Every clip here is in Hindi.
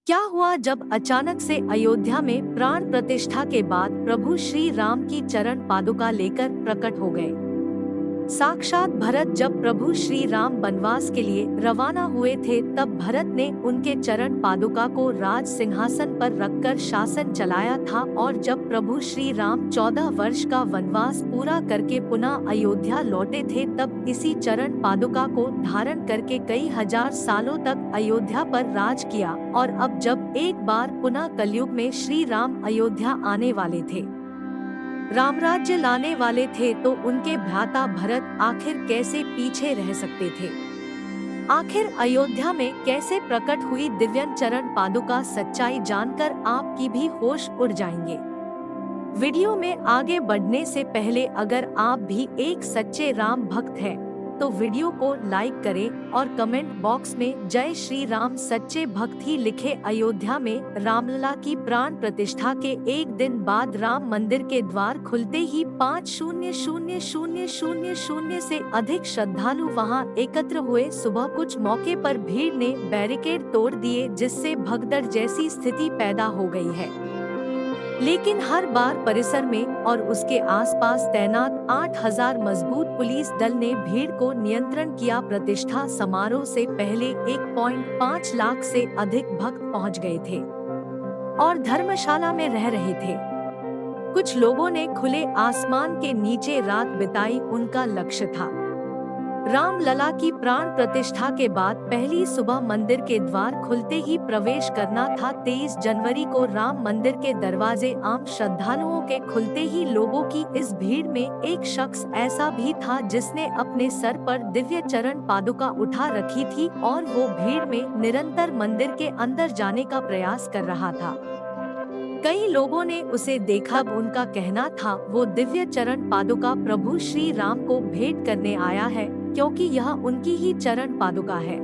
क्या हुआ जब अचानक से अयोध्या में प्राण प्रतिष्ठा के बाद प्रभु श्री राम की चरण पादुका लेकर प्रकट हो गए। साक्षात भरत जब प्रभु श्री राम वनवास के लिए रवाना हुए थे, तब भरत ने उनके चरण पादुका को राज सिंहासन पर रखकर शासन चलाया था। और जब प्रभु श्री राम 14 वर्ष का वनवास पूरा करके पुनः अयोध्या लौटे थे, तब इसी चरण पादुका को धारण करके कई हजार सालों तक अयोध्या पर राज किया। और अब जब एक बार पुनः कलयुग में श्री राम अयोध्या आने वाले थे, रामराज्य लाने वाले थे, तो उनके भ्राता भरत आखिर कैसे पीछे रह सकते थे। आखिर अयोध्या में कैसे प्रकट हुई दिव्य चरण पादुका, सच्चाई जानकर आपकी भी होश उड़ जाएंगे। वीडियो में आगे बढ़ने से पहले अगर आप भी एक सच्चे राम भक्त हैं, तो वीडियो को लाइक करें और कमेंट बॉक्स में जय श्री राम सच्चे भक्त ही लिखे। अयोध्या में रामलला की प्राण प्रतिष्ठा के एक दिन बाद राम मंदिर के द्वार खुलते ही 5,000,000 से अधिक श्रद्धालु वहां एकत्र हुए। सुबह कुछ मौके पर भीड़ ने बैरिकेड तोड़ दिए, जिससे भगदड़ जैसी स्थिति पैदा हो गई है। लेकिन हर बार परिसर में और उसके आसपास तैनात 8,000 मजबूत पुलिस दल ने भीड़ को नियंत्रण किया। प्रतिष्ठा समारोह से पहले 1.5 लाख से अधिक भक्त पहुंच गए थे और धर्मशाला में रह रहे थे। कुछ लोगों ने खुले आसमान के नीचे रात बिताई, उनका लक्ष्य था रामलला की प्राण प्रतिष्ठा के बाद पहली सुबह मंदिर के द्वार खुलते ही प्रवेश करना था। 23 जनवरी को राम मंदिर के दरवाजे आम श्रद्धालुओं के खुलते ही लोगों की इस भीड़ में एक शख्स ऐसा भी था जिसने अपने सर पर दिव्य चरण पादुका उठा रखी थी और वो भीड़ में निरंतर मंदिर के अंदर जाने का प्रयास कर रहा था। कई लोगों ने उसे देखा। उनका कहना था वो दिव्य चरण पादुका प्रभु श्री राम को भेंट करने आया है, क्योंकि यह उनकी ही चरण पादुका है।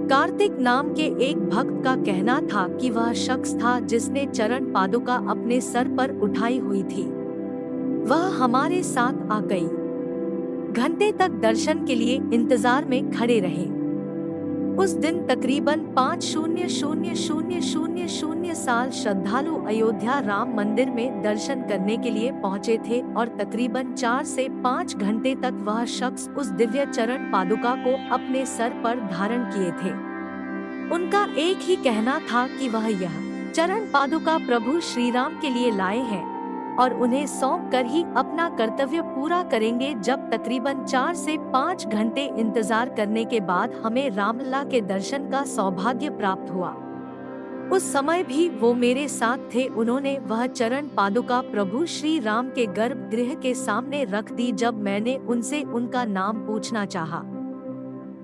कार्तिक नाम के एक भक्त का कहना था कि वह शख्स था जिसने चरण पादुका अपने सर पर उठाई हुई थी। वह हमारे साथ आ गई। घंटे तक दर्शन के लिए इंतजार में खड़े रहे। उस दिन तकरीबन 5,000,000 साल श्रद्धालु अयोध्या राम मंदिर में दर्शन करने के लिए पहुंचे थे और तकरीबन 4 से 5 घंटे तक वह शख्स उस दिव्य चरण पादुका को अपने सर पर धारण किए थे। उनका एक ही कहना था कि वह यह चरण पादुका प्रभु श्री राम के लिए लाए हैं और उन्हें सौंप कर ही अपना कर्तव्य पूरा करेंगे। जब तकरीबन 4 से 5 घंटे इंतजार करने के बाद हमें रामलला के दर्शन का सौभाग्य प्राप्त हुआ। उस समय भी वो मेरे साथ थे। उन्होंने वह चरण पादुका प्रभु श्री राम के गर्भगृह के सामने रख दी। जब मैंने उनसे उनका नाम पूछना चाहा,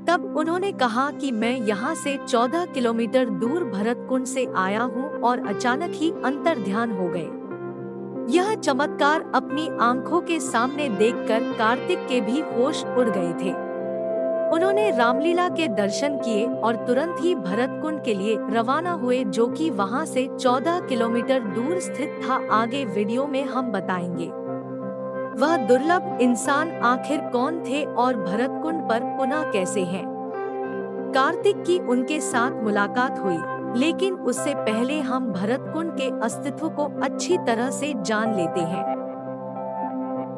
तब उन्होंने कहा कि मैं यहाँ से 14 किलोमीटर दूर भरतकुंड से आया हूँ, और अचानक ही अंतर्ध्यान हो गए। यह चमत्कार अपनी आंखों के सामने देखकर कार्तिक के भी होश उड़ गए थे। उन्होंने रामलीला के दर्शन किए और तुरंत ही भरतकुंड के लिए रवाना हुए, जो कि वहां से 14 किलोमीटर दूर स्थित था। आगे वीडियो में हम बताएंगे वह दुर्लभ इंसान आखिर कौन थे और भरतकुंड पर पुनः कैसे हैं। कार्तिक की उनके साथ मुलाकात हुई, लेकिन उससे पहले हम भरतकुंड के अस्तित्व को अच्छी तरह से जान लेते हैं।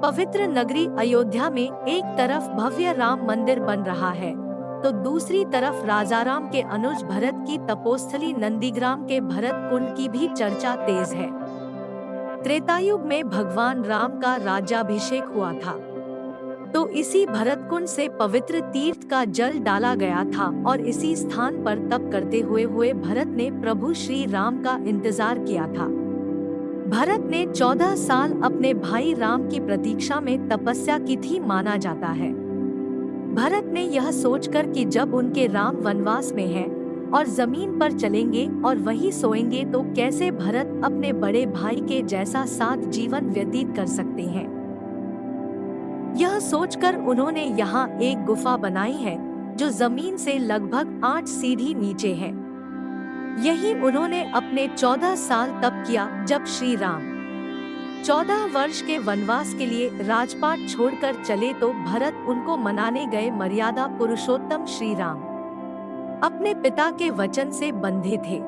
पवित्र नगरी अयोध्या में एक तरफ भव्य राम मंदिर बन रहा है, तो दूसरी तरफ राजाराम के अनुज भरत की तपोस्थली नंदीग्राम के भरतकुंड की भी चर्चा तेज है। त्रेतायुग में भगवान राम का राज्याभिषेक हुआ था, तो इसी भरतकुंड से पवित्र तीर्थ का जल डाला गया था और इसी स्थान पर तप करते हुए भरत ने प्रभु श्री राम का इंतजार किया था। भरत ने 14 साल अपने भाई राम की प्रतीक्षा में तपस्या की थी, माना जाता है। भरत ने यह सोचकर कि जब उनके राम वनवास में हैं और जमीन पर चलेंगे और वहीं सोएंगे, तो कैसे भरत अपने बड़े भाई के जैसा साथ जीवन व्यतीत कर सकते हैं। यह सोचकर उन्होंने यहाँ एक गुफा बनाई है, जो जमीन से लगभग 8 सीढ़ी नीचे है। यही उन्होंने अपने 14 साल तप किया। जब श्री राम 14 वर्ष के वनवास के लिए राजपाट छोड़कर चले, तो भरत उनको मनाने गए। मर्यादा पुरुषोत्तम श्री राम अपने पिता के वचन से बंधे थे।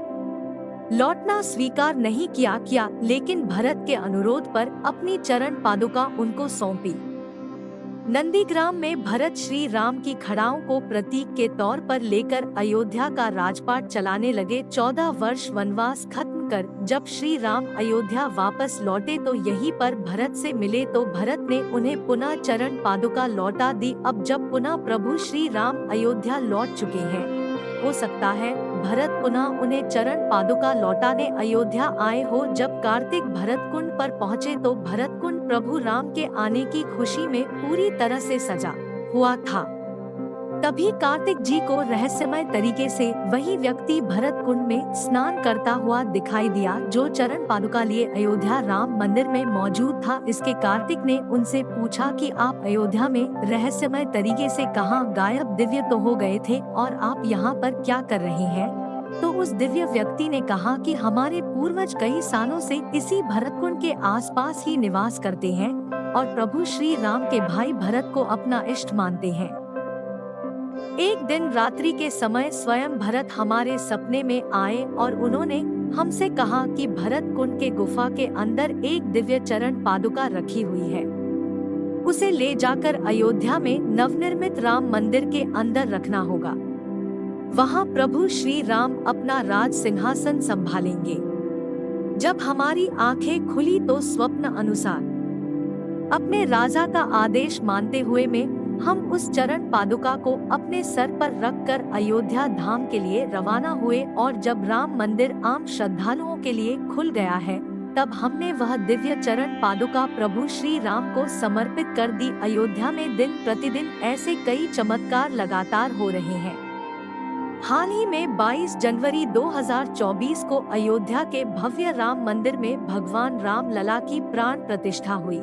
लौटना स्वीकार नहीं किया, लेकिन भरत के अनुरोध पर अपनी चरण पादुका उनको सौंपी। नंदीग्राम में भरत श्री राम की खड़ाओं को प्रतीक के तौर पर लेकर अयोध्या का राजपाट चलाने लगे। 14 वर्ष वनवास खत्म कर जब श्री राम अयोध्या वापस लौटे तो यहीं पर भरत से मिले तो भरत ने उन्हें पुनः चरण पादुका लौटा दी। अब जब पुनः प्रभु श्री राम अयोध्या लौट चुके हैं, हो सकता है भरत पुनः उन्हें चरण पादुका लौटाने अयोध्या आए हो। जब कार्तिक भरत कुंड पर पहुँचे तो भरत कुंड प्रभु राम के आने की खुशी में पूरी तरह से सजा हुआ था। तभी कार्तिक जी को रहस्यमय तरीके से वही व्यक्ति भरत कुंड में स्नान करता हुआ दिखाई दिया जो चरण पादुका लिए अयोध्या राम मंदिर में मौजूद था। इसके कार्तिक ने उनसे पूछा कि आप अयोध्या में रहस्यमय तरीके से कहां गायब दिव्य तो हो गए थे और आप यहां पर क्या कर रहे हैं? तो उस दिव्य व्यक्ति ने कहा कि हमारे पूर्वज कई सालों से इसी भरत कुंड के आसपास ही निवास करते हैं और प्रभु श्री राम के भाई भरत को अपना इष्ट मानते हैं। एक दिन रात्रि के समय स्वयं भरत हमारे सपने में आए और उन्होंने हमसे कहा कि भरत कुंड के गुफा के अंदर एक दिव्य चरण पादुका रखी हुई है, उसे ले जाकर अयोध्या में नवनिर्मित राम मंदिर के अंदर रखना होगा। वहां प्रभु श्री राम अपना राज सिंहासन संभालेंगे। जब हमारी आंखें खुली तो स्वप्न अनुसार अपने राजा का आदेश मानते हुए में हम उस चरण पादुका को अपने सर पर रखकर अयोध्या धाम के लिए रवाना हुए और जब राम मंदिर आम श्रद्धालुओं के लिए खुल गया है तब हमने वह दिव्य चरण पादुका प्रभु श्री राम को समर्पित कर दी। अयोध्या में दिन प्रतिदिन ऐसे कई चमत्कार लगातार हो रहे हैं। हाल ही में 22 जनवरी 2024 को अयोध्या के भव्य राम मंदिर में भगवान राम लला की प्राण प्रतिष्ठा हुई।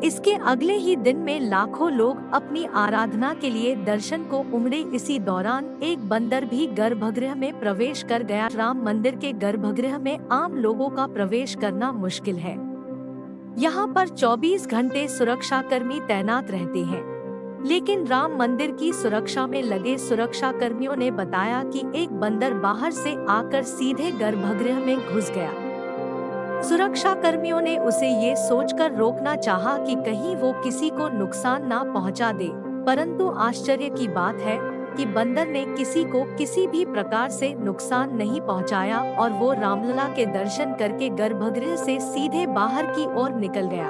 इसके अगले ही दिन में लाखों लोग अपनी आराधना के लिए दर्शन को उमड़े। इसी दौरान एक बंदर भी गर्भगृह में प्रवेश कर गया। राम मंदिर के गर्भगृह में आम लोगों का प्रवेश करना मुश्किल है। यहाँ पर 24 घंटे सुरक्षाकर्मी तैनात रहते हैं, लेकिन राम मंदिर की सुरक्षा में लगे सुरक्षाकर्मियों ने बताया कि एक बंदर बाहर से आकर सीधे गर्भगृह में घुस गया। सुरक्षा कर्मियों ने उसे ये सोचकर रोकना चाहा कि कहीं वो किसी को नुकसान ना पहुंचा दे, परंतु आश्चर्य की बात है कि बंदर ने किसी को किसी भी प्रकार से नुकसान नहीं पहुंचाया और वो रामलला के दर्शन करके गर्भगृह से सीधे बाहर की ओर निकल गया।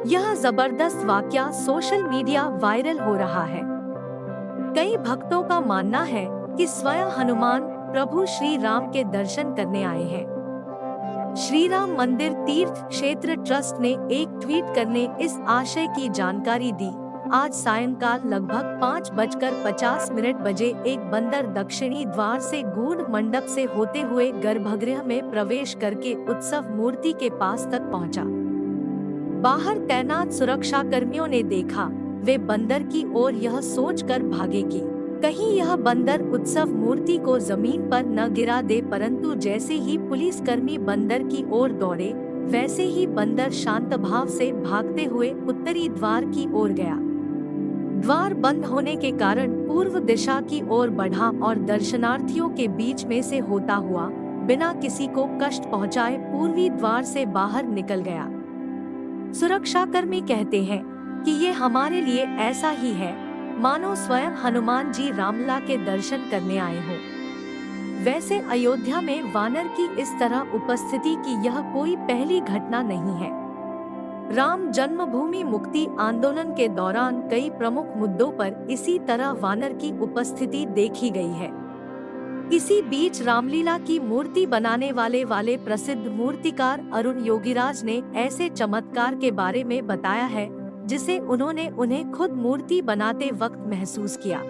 यह जबरदस्त वाकया सोशल मीडिया वायरल हो रहा है। कई भक्तों का मानना है कि स्वयं हनुमान प्रभु श्री राम के दर्शन करने आए हैं। श्री राम मंदिर तीर्थ क्षेत्र ट्रस्ट ने एक ट्वीट करने इस आशय की जानकारी दी। आज सायंकाल लगभग 5:50 बजे एक बंदर दक्षिणी द्वार से गूढ़ मंडप से होते हुए गर्भगृह में प्रवेश करके उत्सव मूर्ति के पास तक पहुंचा। बाहर तैनात सुरक्षा कर्मियों ने देखा, वे बंदर की ओर यह सोचकर भागे कि कहीं यह बंदर उत्सव मूर्ति को जमीन पर न गिरा दे, परंतु जैसे ही पुलिसकर्मी बंदर की ओर दौड़े वैसे ही बंदर शांत भाव से भागते हुए उत्तरी द्वार की ओर गया। द्वार बंद होने के कारण पूर्व दिशा की ओर बढ़ा और दर्शनार्थियों के बीच में से होता हुआ बिना किसी को कष्ट पहुंचाए पूर्वी द्वार से बाहर निकल गया। सुरक्षाकर्मी कहते हैं कि ये हमारे लिए ऐसा ही है मानो स्वयं हनुमान जी रामलला के दर्शन करने आए हो। वैसे अयोध्या में वानर की इस तरह उपस्थिति की यह कोई पहली घटना नहीं है। राम जन्मभूमि मुक्ति आंदोलन के दौरान कई प्रमुख मुद्दों पर इसी तरह वानर की उपस्थिति देखी गई है। इसी बीच रामलीला की मूर्ति बनाने वाले प्रसिद्ध मूर्तिकार अरुण योगीराज ने ऐसे चमत्कार के बारे में बताया है जिसे उन्होंने उन्हें खुद मूर्ति बनाते वक्त महसूस किया।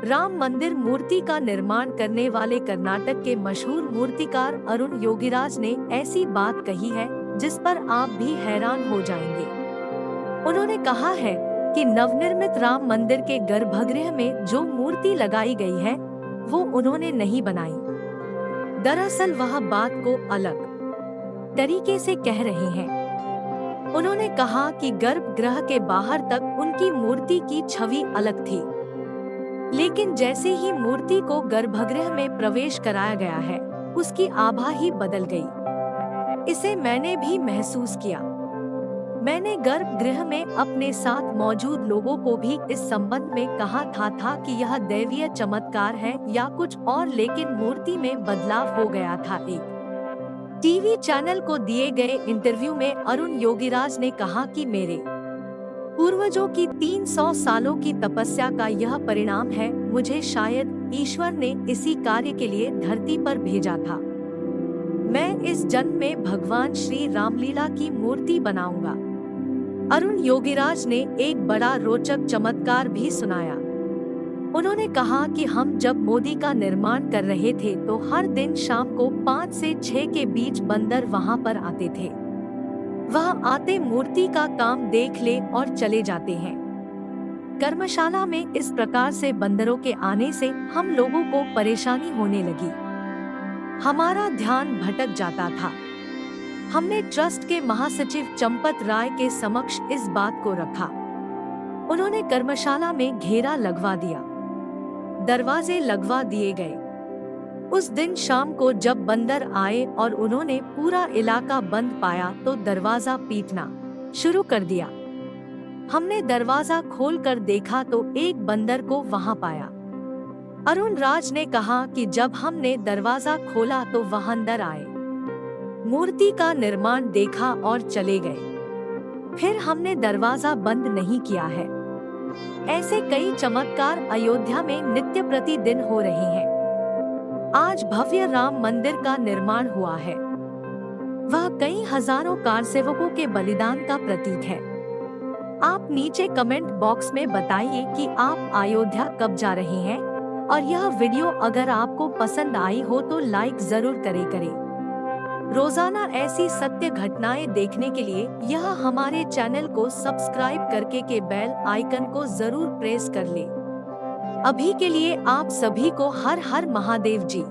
राम मंदिर मूर्ति का निर्माण करने वाले कर्नाटक के मशहूर मूर्तिकार अरुण योगीराज ने ऐसी बात कही है जिस पर आप भी हैरान हो जाएंगे। उन्होंने कहा है कि नवनिर्मित राम मंदिर के गर्भगृह में जो मूर्ति लगाई गई है वो उन्होंने नहीं बनाई। दरअसल वह बात को अलग तरीके से कह रहे हैं। उन्होंने कहा कि गर्भगृह के बाहर तक उनकी मूर्ति की छवि अलग थी, लेकिन जैसे ही मूर्ति को गर्भगृह में प्रवेश कराया गया है उसकी आभा ही बदल गई। इसे मैंने भी महसूस किया। मैंने गर्भगृह में अपने साथ मौजूद लोगों को भी इस संबंध में कहा था कि यह दैवीय चमत्कार है या कुछ और, लेकिन मूर्ति में बदलाव हो गया था। एक टीवी चैनल को दिए गए इंटरव्यू में अरुण योगीराज ने कहा कि मेरे पूर्वजों की 300 सालों की तपस्या का यह परिणाम है। मुझे शायद ईश्वर ने इसी कार्य के लिए धरती पर भेजा था। मैं इस जन्म में भगवान श्री रामलीला की मूर्ति बनाऊंगा। अरुण योगीराज ने एक बड़ा रोचक चमत्कार भी सुनाया। उन्होंने कहा कि हम जब मोदी का निर्माण कर रहे थे तो हर दिन शाम को 5 से 6 के बीच बंदर वहां पर आते थे। वह आते मूर्ति का काम देख ले और चले जाते हैं। कर्मशाला में इस प्रकार से बंदरों के आने से हम लोगों को परेशानी होने लगी। हमारा ध्यान भटक जाता था। हमने ट्रस्ट के महासचिव चंपत राय के समक्ष इस बात को रखा। उन्होंने कर्मशाला में घेरा लगवा दिया, दरवाजे लगवा दिए गए। उस दिन शाम को जब बंदर आए और उन्होंने पूरा इलाका बंद पाया तो दरवाजा पीटना शुरू कर दिया। हमने दरवाजा खोलकर देखा तो एक बंदर को वहां पाया। अरुण राज ने कहा कि जब हमने दरवाजा खोला तो वह अंदर आए, मूर्ति का निर्माण देखा और चले गए। फिर हमने दरवाजा बंद नहीं किया है। ऐसे कई चमत्कार अयोध्या में नित्य प्रतिदिन हो रहे हैं। आज भव्य राम मंदिर का निर्माण हुआ है। वह कई हजारों कारसेवकों के बलिदान का प्रतीक है। आप नीचे कमेंट बॉक्स में बताइए कि आप अयोध्या कब जा रहे हैं, और यह वीडियो अगर आपको पसंद आई हो तो लाइक जरूर करें। रोजाना ऐसी सत्य घटनाएं देखने के लिए यह हमारे चैनल को सब्सक्राइब करके के बेल आइकन को जरूर प्रेस कर ले। अभी के लिए आप सभी को हर हर महादेव जी।